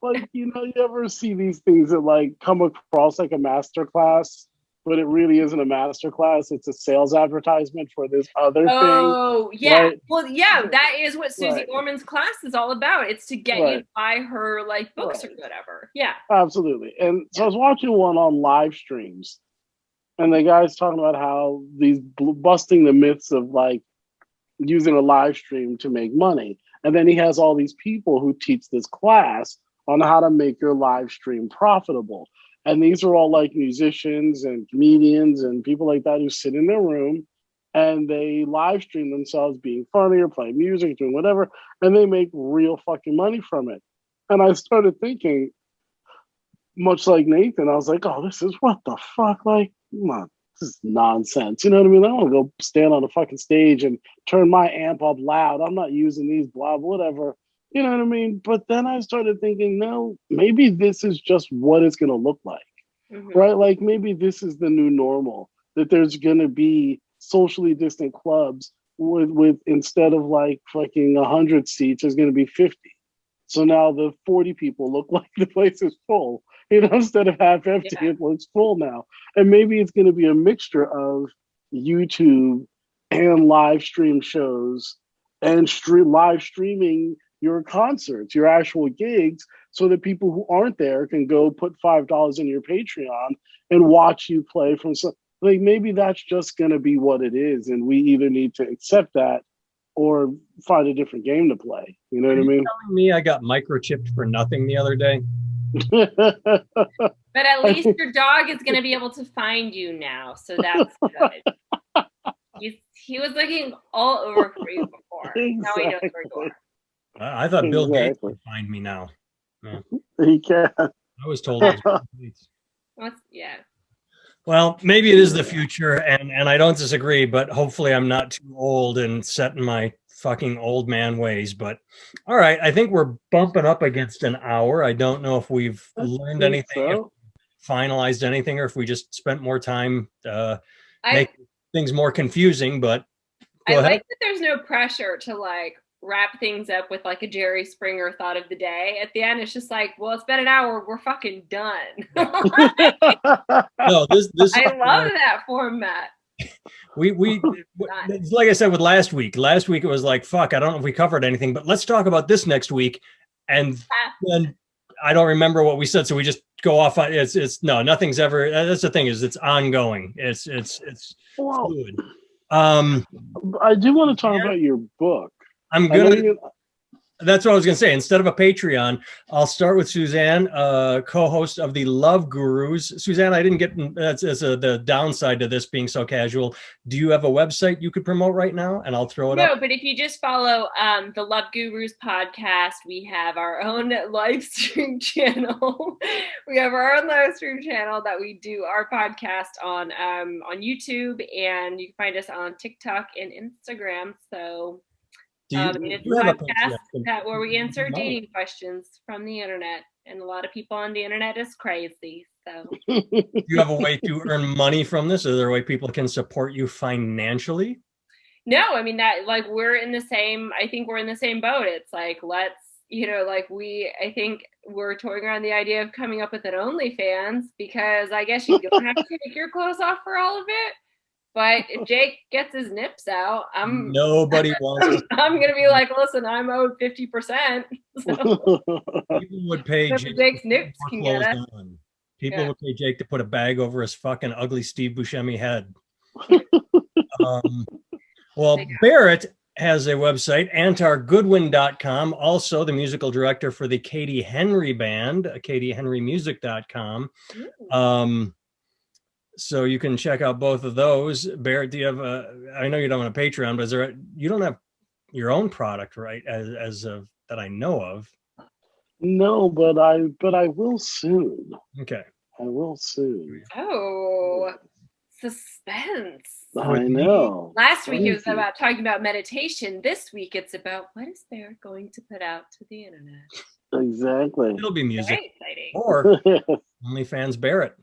like, you know, you ever see these things that like come across like a master class, but it really isn't a master class. It's a sales advertisement for this other thing. Oh, yeah. Right? Well, yeah, that is what Susie Orman's class is all about. It's to get you to buy her like books or whatever. Yeah. Absolutely. And so I was watching one on live streams, and the guy's talking about how these busting the myths of like using a live stream to make money. And then he has all these people who teach this class on how to make your live stream profitable. And these are all like musicians and comedians and people like that who sit in their room and they live stream themselves being funny or playing music, doing whatever, and they make real fucking money from it. And I started thinking, much like Nathan, I was like, oh, this is what the fuck? Like, come on, this is nonsense. You know what I mean? I want to go stand on a fucking stage and turn my amp up loud. I'm not using these, blah, whatever. You know what I mean? But then I started thinking, no, maybe this is just what it's going to look like, right? Like maybe this is the new normal, that there's going to be socially distant clubs with instead of like fucking 100 seats, there's going to be 50. So now the 40 people look like the place is full. You know, instead of half empty, it looks full now. And maybe it's going to be a mixture of YouTube and live stream shows and live streaming your concerts, your actual gigs, so that people who aren't there can go put $5 in your Patreon and watch you play from some. Like maybe that's just going to be what it is, and we either need to accept that or find a different game to play. You know what I mean? Telling me I got microchipped for nothing the other day. But at least your dog is going to be able to find you now, so that's good. He was looking all over for you before. Exactly. Now he knows where you are. I thought Bill Gates would find me now. Yeah. He can. I was told it was Bill Gates. Yeah. Well, maybe it is the future, and I don't disagree, but hopefully I'm not too old and set in my fucking old man ways. But all right, I think we're bumping up against an hour. I don't know if we've learned anything, finalized anything, or if we just spent more time making things more confusing. But I like that there's no pressure to like wrap things up with like a Jerry Springer thought of the day. At the end, it's just like, well, it's been an hour. We're fucking done. No, this I love that format. We like I said with last week. Last week it was like, fuck, I don't know if we covered anything, but let's talk about this next week. And then I don't remember what we said, so we just go off on it's no, nothing's ever. That's the thing, is it's ongoing. It's fluid. I do want to talk about your book. That's what I was going to say. Instead of a Patreon, I'll start with Suzanne, co-host of the Love Gurus. Suzanne, I didn't get that's the downside to this being so casual. Do you have a website you could promote right now? And I'll throw it up. No, but if you just follow the Love Gurus podcast, we have our own live stream channel. We have our own live stream channel that we do our podcast on YouTube, and you can find us on TikTok and Instagram. So. It's a podcast where we answer dating questions from the internet, and a lot of people on the internet is crazy. So, do you have a way to earn money from this? Is there a way people can support you financially? No, I mean that like we're in the same. I think we're in the same boat. It's like I think we're toying around the idea of coming up with an OnlyFans, because I guess you don't have to take your clothes off for all of it. But if Jake gets his nips out, nobody wants. I'm gonna be like, listen, I'm owed 50%. So People would pay Jake's nips can get it. People would pay Jake to put a bag over his fucking ugly Steve Buscemi head. Well, Barrett has a website, antargoodwin.com, also the musical director for the Katie Henry Band, katiehenrymusic.com. So you can check out both of those. Barrett, do you have I know you don't have a Patreon, but you don't have your own product, right? As of that I know of. No, but I will soon. Okay. I will soon. Oh, suspense. I know. Last week it was about talking about meditation. This week it's about what is Barrett going to put out to the internet. Exactly. It'll be music. Very exciting. Or OnlyFans Barrett.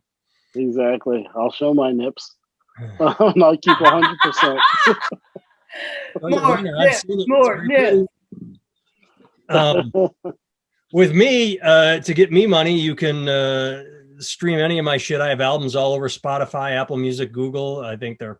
Exactly. I'll show my nips. And I'll keep 100%. More nips. With me, to get me money, you can stream any of my shit. I have albums all over Spotify, Apple Music, Google. I think they're,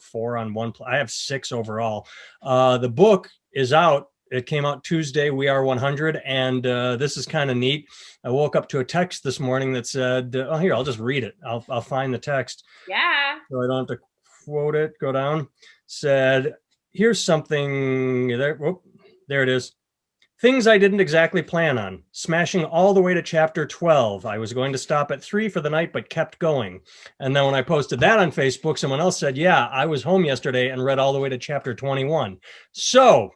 4 on one. I have 6 overall. The book is out. It came out Tuesday. We Are 100. And this is kind of neat. I woke up to a text this morning that said, here, I'll just read it. I'll find the text. Yeah. So I don't have to quote it. Go down. Said, here's something there. Whoop, there it is. Things I didn't exactly plan on. Smashing all the way to chapter 12. I was going to stop at 3 for the night, but kept going. And then when I posted that on Facebook, someone else said, yeah, I was home yesterday and read all the way to chapter 21. So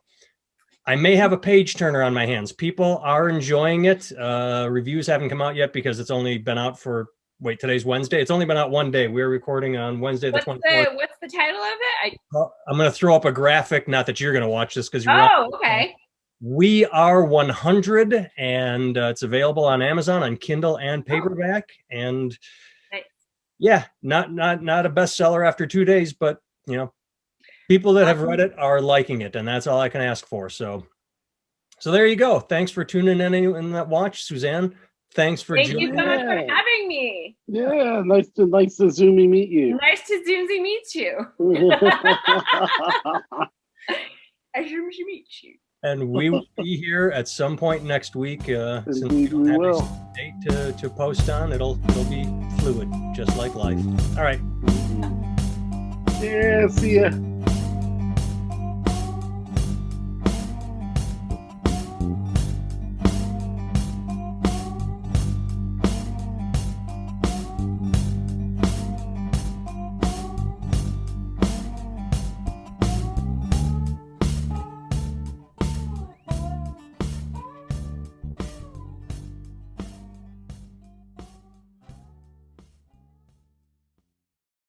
I may have a page turner on my hands. People are enjoying it. Reviews haven't come out yet because it's only been out for, today's Wednesday. It's only been out one day. We're recording on Wednesday, the 24th. What's the title of it? I'm going to throw up a graphic. Not that you're going to watch this because you're okay. We Are 100, and it's available on Amazon on Kindle and paperback. And nice. Yeah, not a bestseller after 2 days, but people that have read it are liking it, and that's all I can ask for. So there you go. Thanks for tuning in and that watch, Suzanne. Thanks for joining. Thank you so much for having me. Yeah, nice to Zoomy meet you. Nice to Zoomsy meet you. I should meet you. And we will be here at some point next week. Since we don't have a date to post on, it'll be fluid, just like life. All right. Yeah, see ya.